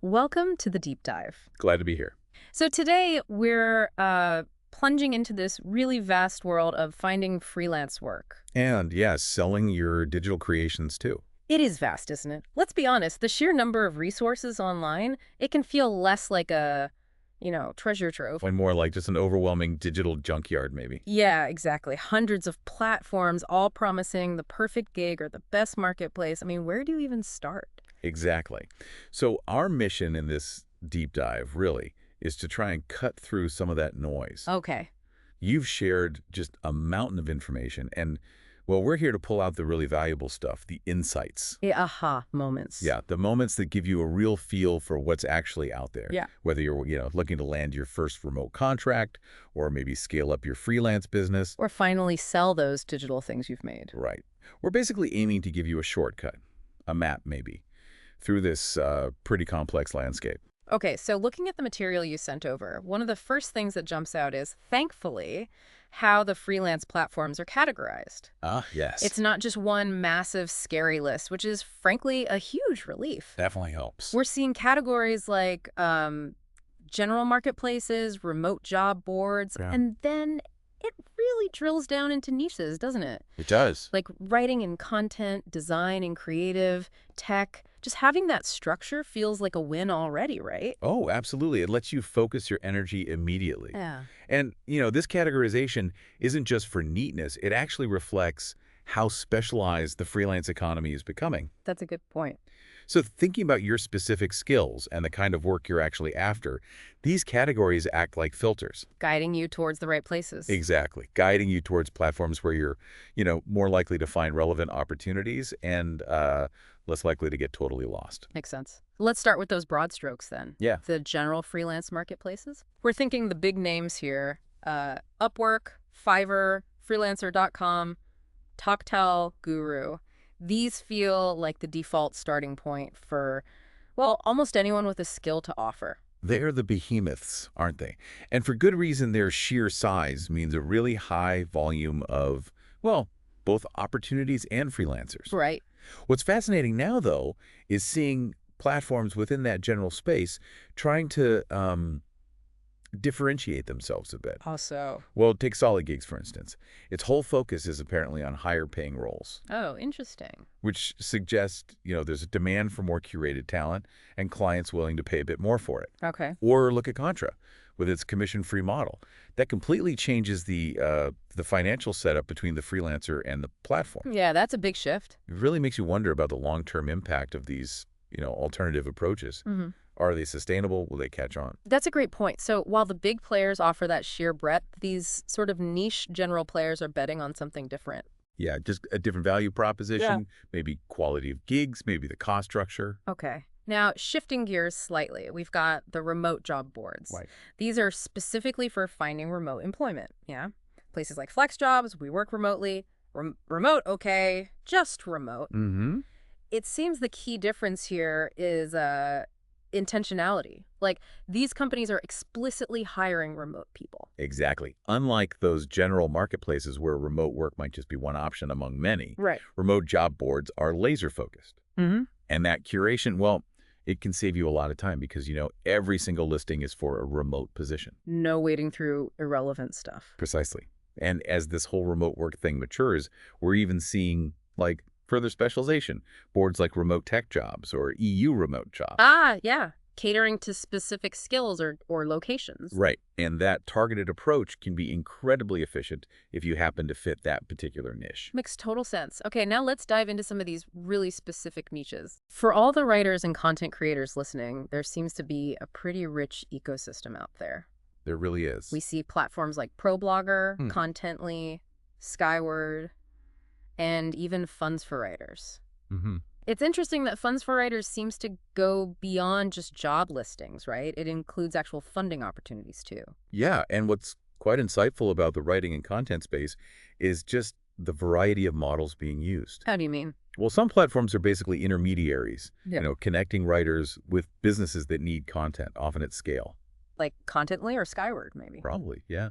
Welcome to the deep dive. Glad to be here. So today we're plunging into this really vast world of finding freelance work. And yes, selling your digital creations too. It is vast, isn't it? Let's be honest, the sheer number of resources online, it can feel less like a, treasure trove. And more like just an overwhelming digital junkyard, maybe. Yeah, exactly. Hundreds of platforms all promising the perfect gig or the best marketplace. I mean, where do you even start? Exactly. So our mission in this deep dive, really, is to try and cut through some of that noise. Okay. You've shared just a mountain of information, and, well, we're here to pull out the really valuable stuff, the insights. The aha moments. Yeah, the moments that give you a real feel for what's actually out there. Yeah. Whether you're, looking to land your first remote contract or maybe scale up your freelance business. Or finally sell those digital things you've made. Right. We're basically aiming to give you a shortcut, a map maybe, through this pretty complex landscape. Okay, so looking at the material you sent over, one of the first things that jumps out is, thankfully, how the freelance platforms are categorized. Ah, yes. It's not just one massive, scary list, which is, frankly, a huge relief. Definitely helps. We're seeing categories like general marketplaces, remote job boards, Yeah. and then it really drills down into niches, doesn't it? It does. Like writing and content, design and creative, tech. Just having that structure feels like a win already, right? Oh, absolutely. It lets you focus your energy immediately. Yeah. And, this categorization isn't just for neatness. It actually reflects how specialized the freelance economy is becoming. That's a good point. So thinking about your specific skills and the kind of work you're actually after, these categories act like filters. Guiding you towards the right places. Exactly. Guiding you towards platforms where you're, more likely to find relevant opportunities and less likely to get totally lost. Makes sense. Let's start with those broad strokes then. Yeah. The general freelance marketplaces. We're thinking the big names here. Upwork, Fiverr, Freelancer.com, Toktal, Guru. These feel like the default starting point for, well, almost anyone with a skill to offer. They're the behemoths, aren't they? And for good reason, their sheer size means a really high volume of, well, both opportunities and freelancers. Right. What's fascinating now, though, is seeing platforms within that general space trying to differentiate themselves a bit. Also. Well, take Solid Gigs, for instance. Its whole focus is apparently on higher paying roles, Oh, interesting. which suggests, there's a demand for more curated talent and clients willing to pay a bit more for it. Okay. Or look at Contra with its commission-free model. That completely changes the financial setup between the freelancer and the platform. Yeah, that's a big shift. It really makes you wonder about the long-term impact of these, alternative approaches. Mm-hmm. Are they sustainable? Will they catch on? That's a great point. So while the big players offer that sheer breadth, these sort of niche general players are betting on something different. Yeah, just a different value proposition, maybe quality of gigs, maybe the cost structure. Okay. Now, shifting gears slightly, we've got the remote job boards. Right. These are specifically for finding remote employment, yeah? Places like FlexJobs, We Work Remotely, remote, okay, just remote. Mm-hmm. It seems the key difference here is intentionality. Like, these companies are explicitly hiring remote people. Exactly. Unlike those general marketplaces where remote work might just be one option among many, Right. remote job boards are laser-focused. Mm-hmm. And that curation, well, it can save you a lot of time because, every single listing is for a remote position. No wading through irrelevant stuff. Precisely. And as this whole remote work thing matures, we're even seeing, further specialization. Boards like Remote Tech Jobs or EU Remote Jobs. Ah, yeah. Catering to specific skills or locations. Right. And that targeted approach can be incredibly efficient if you happen to fit that particular niche. Makes total sense. Okay, now let's dive into some of these really specific niches. For all the writers and content creators listening, there seems to be a pretty rich ecosystem out there. There really is. We see platforms like ProBlogger, Hmm. Contently, Skyward, and even Funds for Writers. Mm-hmm. It's interesting that Funds for Writers seems to go beyond just job listings, right? It includes actual funding opportunities too. Yeah, and what's quite insightful about the writing and content space is just the variety of models being used. How do you mean? Well, some platforms are basically intermediaries, Yeah. connecting writers with businesses that need content, often at scale. Like Contently or Skyward, maybe? Probably, yeah.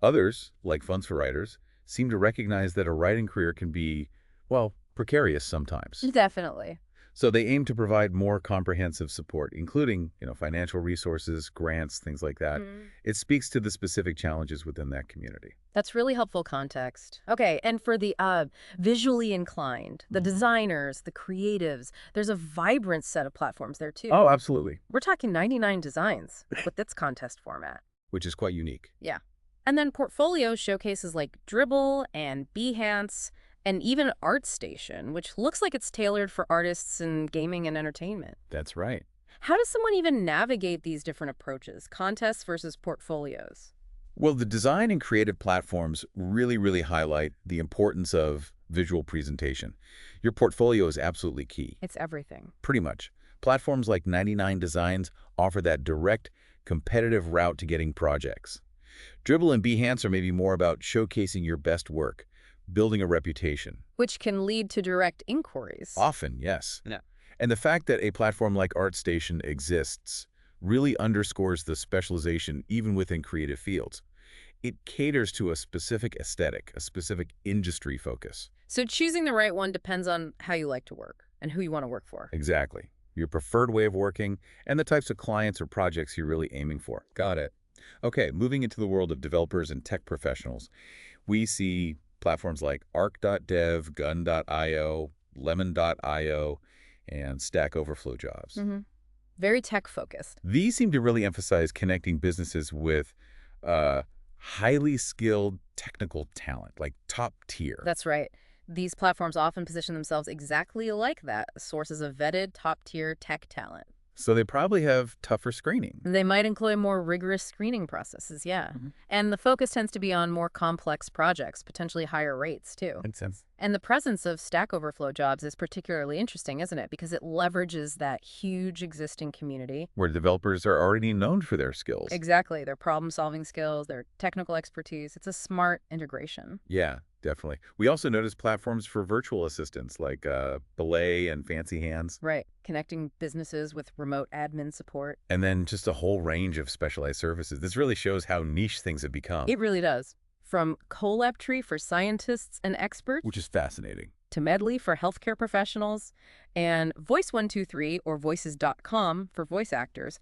Others, like Funds for Writers, seem to recognize that a writing career can be, well, precarious sometimes. Definitely. So they aim to provide more comprehensive support, including, financial resources, grants, things like that. Mm. It speaks to the specific challenges within that community. That's really helpful context. Okay, and for the visually inclined, the designers, the creatives, there's a vibrant set of platforms there too. Oh, absolutely. We're talking 99 designs with its contest format. Which is quite unique. Yeah. And then portfolio showcases like Dribbble and Behance and even ArtStation, which looks like it's tailored for artists in gaming and entertainment. That's right. How does someone even navigate these different approaches, contests versus portfolios? Well, the design and creative platforms really highlight the importance of visual presentation. Your portfolio is absolutely key. It's everything. Pretty much. Platforms like 99 Designs offer that direct, competitive route to getting projects. Dribbble and Behance are maybe more about showcasing your best work, building a reputation. Which can lead to direct inquiries. Often, yes. Yeah. And the fact that a platform like ArtStation exists really underscores the specialization even within creative fields. It caters to a specific aesthetic, a specific industry focus. So choosing the right one depends on how you like to work and who you want to work for. Exactly. Your preferred way of working and the types of clients or projects you're really aiming for. Got it. Okay, moving into the world of developers and tech professionals, we see platforms like Arc.dev, Gun.io, Lemon.io, and Stack Overflow jobs. Very tech-focused. These seem to really emphasize connecting businesses with highly skilled technical talent, like top tier. That's right. These platforms often position themselves exactly like that, sources of vetted, top-tier tech talent. So they probably have tougher screening. They might employ more rigorous screening processes, yeah. And the focus tends to be on more complex projects, potentially higher rates, too. Makes sense. And the presence of Stack Overflow jobs is particularly interesting, isn't it? Because it leverages that huge existing community. Where developers are already known for their skills. Exactly. Their problem-solving skills, their technical expertise. It's a smart integration. Yeah, definitely. We also notice platforms for virtual assistants like Belay and Fancy Hands. Right. Connecting businesses with remote admin support. And then just a whole range of specialized services. This really shows how niche things have become. It really does. From Colabtree for scientists and experts, Which is fascinating. to Medley for healthcare professionals, and Voice123 or Voices.com for voice actors.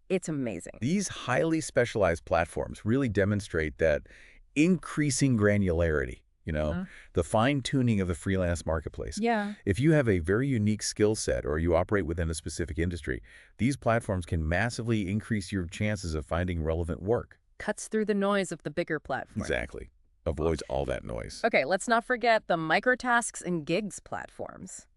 It's amazing. These highly specialized platforms really demonstrate that increasing granularity, the fine-tuning of the freelance marketplace. Yeah. If you have a very unique skill set or you operate within a specific industry, these platforms can massively increase your chances of finding relevant work. Cuts through the noise of the bigger platform. Exactly. Avoids all that noise. Okay, let's not forget the microtasks and gigs platforms,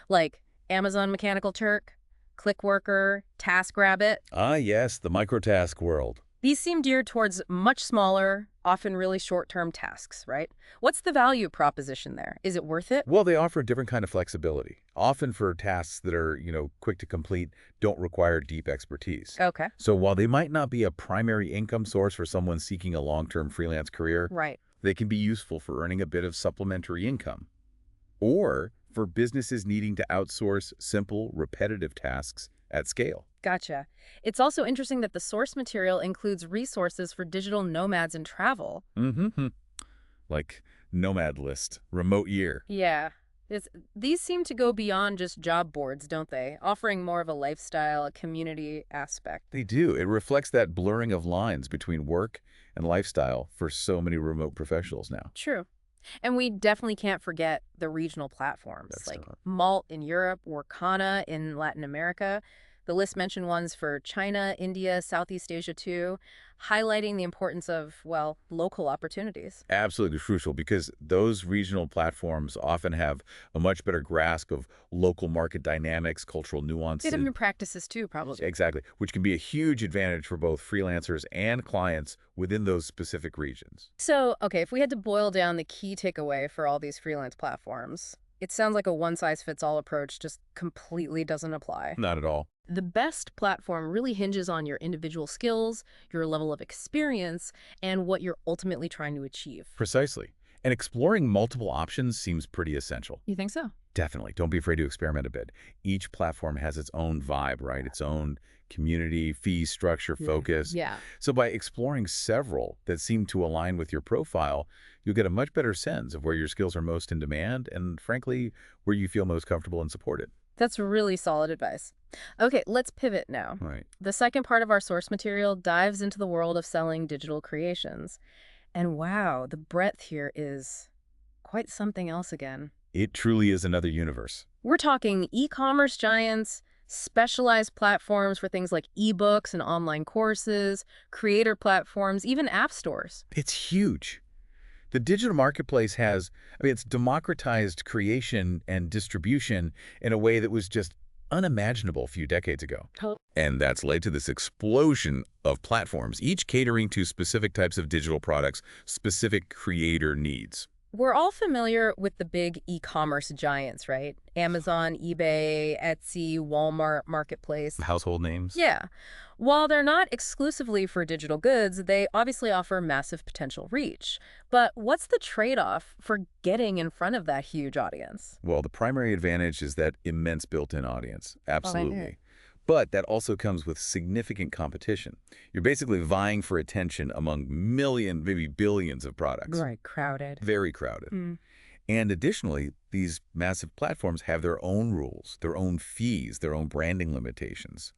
like Amazon Mechanical Turk, Clickworker, TaskRabbit. Ah, yes, the microtask world. These seem geared towards much smaller, often really short-term tasks, right? What's the value proposition there? Is it worth it? Well, they offer a different kind of flexibility, often for tasks that are, quick to complete, don't require deep expertise. Okay. So while they might not be a primary income source for someone seeking a long-term freelance career, Right. they can be useful for earning a bit of supplementary income. Or for businesses needing to outsource simple, repetitive tasks at scale. Gotcha. It's also interesting that the source material includes resources for digital nomads and travel. Like Nomad List, Remote Year. Yeah. These seem to go beyond just job boards, don't they? Offering more of a lifestyle, a community aspect. They do. It reflects that blurring of lines between work and lifestyle for so many remote professionals now. True. And we definitely can't forget the regional platforms That's like not- Malt in Europe, Workana in Latin America. The list mentioned ones for China, India, Southeast Asia too, highlighting the importance of, well, local opportunities. Absolutely crucial because those regional platforms often have a much better grasp of local market dynamics, cultural nuances. Data practices too, probably. Exactly, which can be a huge advantage for both freelancers and clients within those specific regions. So, okay, if we had to boil down the key takeaway for all these freelance platforms, it sounds like a one-size-fits-all approach just completely doesn't apply. Not at all. The best platform really hinges on your individual skills, your level of experience, and what you're ultimately trying to achieve. Precisely. And exploring multiple options seems pretty essential. You think so? Definitely. Don't be afraid to experiment a bit. Each platform has its own vibe, right? Its own community, fee structure, focus. Yeah. So by exploring several that seem to align with your profile, you'll get a much better sense of where your skills are most in demand and, frankly, where you feel most comfortable and supported. That's really solid advice. Okay, let's pivot now. Right. The second part of our source material dives into the world of selling digital creations. And wow, the breadth here is quite something else again. It truly is another universe. We're talking e-commerce giants, specialized platforms for things like ebooks and online courses, creator platforms, even app stores. It's huge. The digital marketplace it's democratized creation and distribution in a way that was just unimaginable a few decades ago. And that's led to this explosion of platforms, each catering to specific types of digital products, specific creator needs. We're all familiar with the big e-commerce giants, right? Amazon, eBay, Etsy, Walmart, Marketplace. Household names? Yeah. While they're not exclusively for digital goods, they obviously offer massive potential reach. But what's the trade-off for getting in front of that huge audience? Well, the primary advantage is that immense built-in audience. Oh, I knew Absolutely. it. But that also comes with significant competition. You're basically vying for attention among millions, maybe billions of products. Right, crowded. Very crowded. Mm. And additionally, these massive platforms have their own rules, their own fees, their own branding limitations,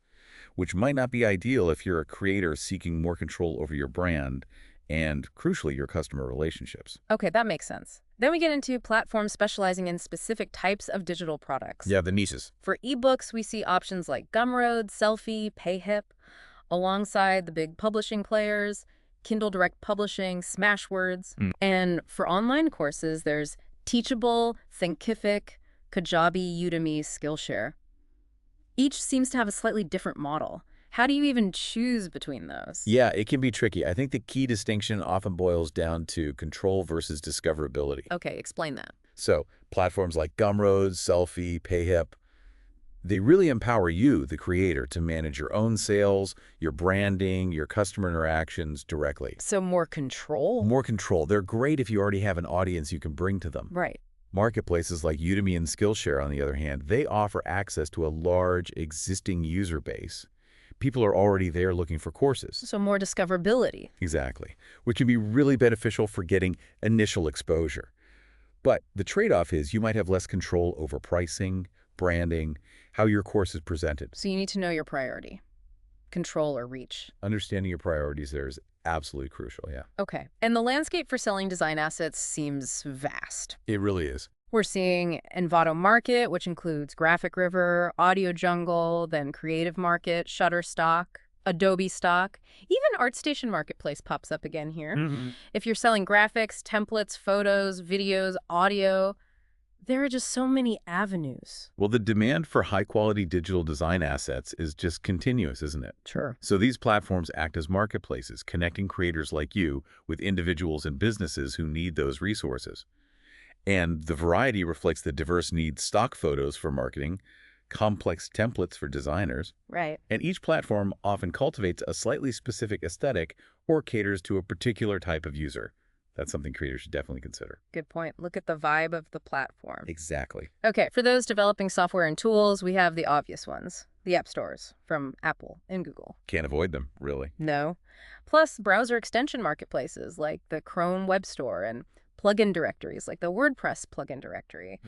which might not be ideal if you're a creator seeking more control over your brand and, crucially, your customer relationships. Okay, that makes sense. Then we get into platforms specializing in specific types of digital products. Yeah, the niches. For ebooks, we see options like Gumroad, Selfie, PayHip, alongside the big publishing players, Kindle Direct Publishing, Smashwords. And for online courses, there's Teachable, Thinkific, Kajabi, Udemy, Skillshare. Each seems to have a slightly different model. How do you even choose between those? Yeah, it can be tricky. I think the key distinction often boils down to control versus discoverability. Okay, explain that. So platforms like Gumroad, Selfie, PayHip, they really empower you, the creator, to manage your own sales, your branding, your customer interactions directly. So more control? More control. They're great if you already have an audience you can bring to them. Right. Marketplaces like Udemy and Skillshare, on the other hand, they offer access to a large existing user base. People are already there looking for courses. So more discoverability. Exactly, which can be really beneficial for getting initial exposure. But the trade-off is you might have less control over pricing, branding, how your course is presented. So you need to know your priority. Control or reach. Understanding your priorities there is absolutely crucial, yeah. Okay. And the landscape for selling design assets seems vast. It really is. We're seeing Envato Market, which includes Graphic River, Audio Jungle, then Creative Market, Shutterstock, Adobe Stock. Even ArtStation Marketplace pops up again here. If you're selling graphics, templates, photos, videos, audio, there are just so many avenues. Well, the demand for high-quality digital design assets is just continuous, isn't it? Sure. So these platforms act as marketplaces, connecting creators like you with individuals and businesses who need those resources. And the variety reflects the diverse needs: stock photos for marketing, complex templates for designers, Right. and each platform often cultivates a slightly specific aesthetic or caters to a particular type of user. That's something creators should definitely consider. Good point. Look at the vibe of the platform. Exactly. Okay, for those developing software and tools, we have the obvious ones. The app stores from Apple and Google. Can't avoid them, really. No. Plus, browser extension marketplaces like the Chrome Web Store and plugin directories like the WordPress plugin directory.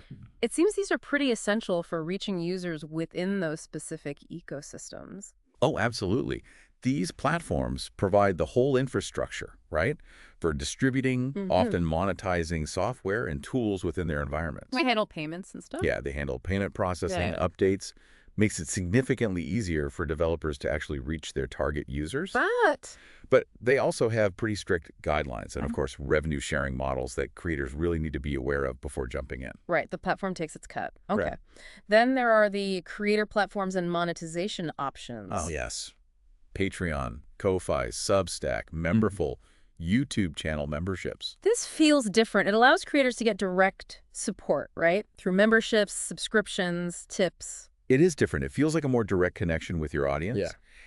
It seems these are pretty essential for reaching users within those specific ecosystems. Oh, absolutely. These platforms provide the whole infrastructure, right, for distributing, often monetizing software and tools within their environments. We handle payments and stuff? Yeah, they handle payment processing, Yeah. updates, makes it significantly easier for developers to actually reach their target users. But they also have pretty strict guidelines and, of course, revenue sharing models that creators really need to be aware of before jumping in. Right, the platform takes its cut. Okay. Right. Then there are the creator platforms and monetization options. Oh, yes. Patreon, Ko-Fi, Substack, Memberful, YouTube channel memberships. This feels different. It allows creators to get direct support, right? Through memberships, subscriptions, tips. It is different. It feels like a more direct connection with your audience.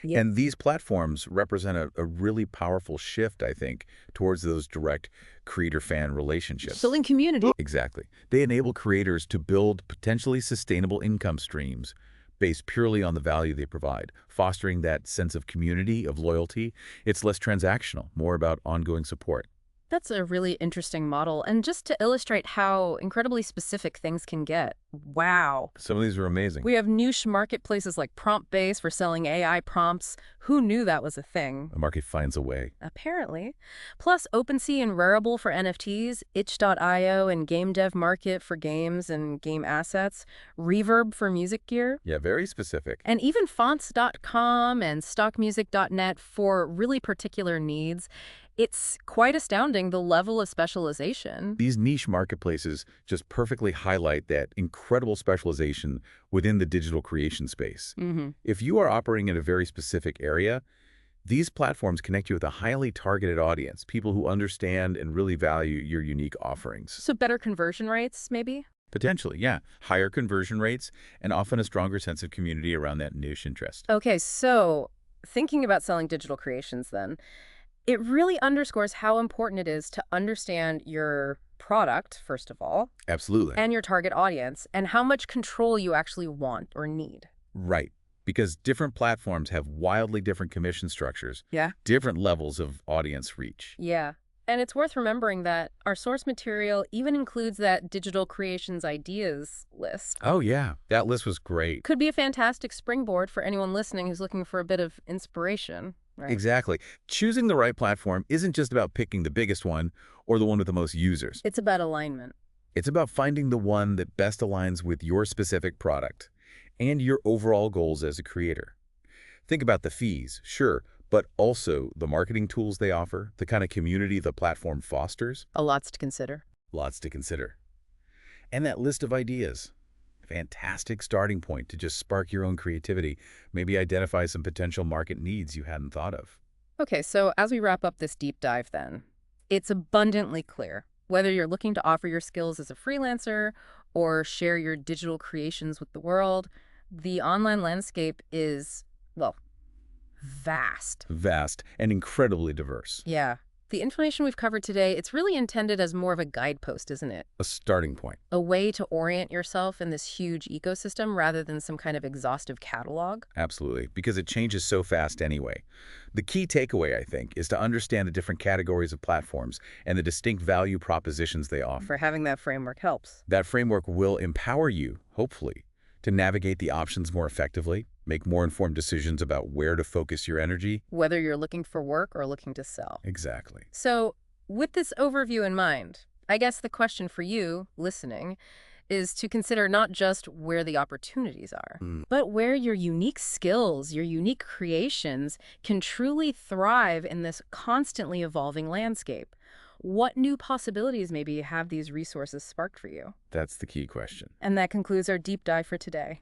Yeah. And these platforms represent a really powerful shift, I think, towards those direct creator-fan relationships. Building community. Exactly. They enable creators to build potentially sustainable income streams based purely on the value they provide, fostering that sense of community, of loyalty. It's less transactional, more about ongoing support. That's a really interesting model. And just to illustrate how incredibly specific things can get, wow. Some of these are amazing. We have niche marketplaces like PromptBase for selling AI prompts. Who knew that was a thing? The market finds a way. Apparently. Plus, OpenSea and Rarible for NFTs, itch.io and Game Dev Market for games and game assets, Reverb for music gear, Yeah, very specific. and even fonts.com and stockmusic.net for really particular needs. It's quite astounding the level of specialization. These niche marketplaces just perfectly highlight that incredible specialization within the digital creation space. Mm-hmm. If you are operating in a very specific area, these platforms connect you with a highly targeted audience, people who understand and really value your unique offerings. So better conversion rates, maybe? Potentially, yeah. Higher conversion rates and often a stronger sense of community around that niche interest. Okay, so thinking about selling digital creations then, it really underscores how important it is to understand your product, first of all, Absolutely. and your target audience, and how much control you actually want or need. Right. Because different platforms have wildly different commission structures, Yeah. different levels of audience reach. Yeah. And it's worth remembering that our source material even includes that digital creations ideas list. Oh, yeah. That list was great. Could be a fantastic springboard for anyone listening who's looking for a bit of inspiration. Right. Exactly. Choosing the right platform isn't just about picking the biggest one or the one with the most users. It's about alignment. It's about finding the one that best aligns with your specific product and your overall goals as a creator. Think about the fees, sure, but also the marketing tools they offer, the kind of community the platform fosters. A lots to consider. Lots to consider. And that list of ideas. Fantastic starting point to just spark your own creativity, maybe identify some potential market needs you hadn't thought of. Okay, so as we wrap up this deep dive then, it's abundantly clear whether you're looking to offer your skills as a freelancer or share your digital creations with the world, the online landscape is, well, vast. Vast and incredibly diverse. Yeah. The information we've covered today, it's really intended as more of a guidepost, isn't it? A starting point. A way to orient yourself in this huge ecosystem rather than some kind of exhaustive catalog. Absolutely, because it changes so fast anyway. The key takeaway, I think, is to understand the different categories of platforms and the distinct value propositions they offer. For having that framework helps. That framework will empower you, hopefully, to navigate the options more effectively, make more informed decisions about where to focus your energy. Whether you're looking for work or looking to sell. Exactly. So, with this overview in mind, I guess the question for you, listening, is to consider not just where the opportunities are, but where your unique skills, your unique creations can truly thrive in this constantly evolving landscape. What new possibilities maybe have these resources sparked for you? That's the key question. And that concludes our deep dive for today.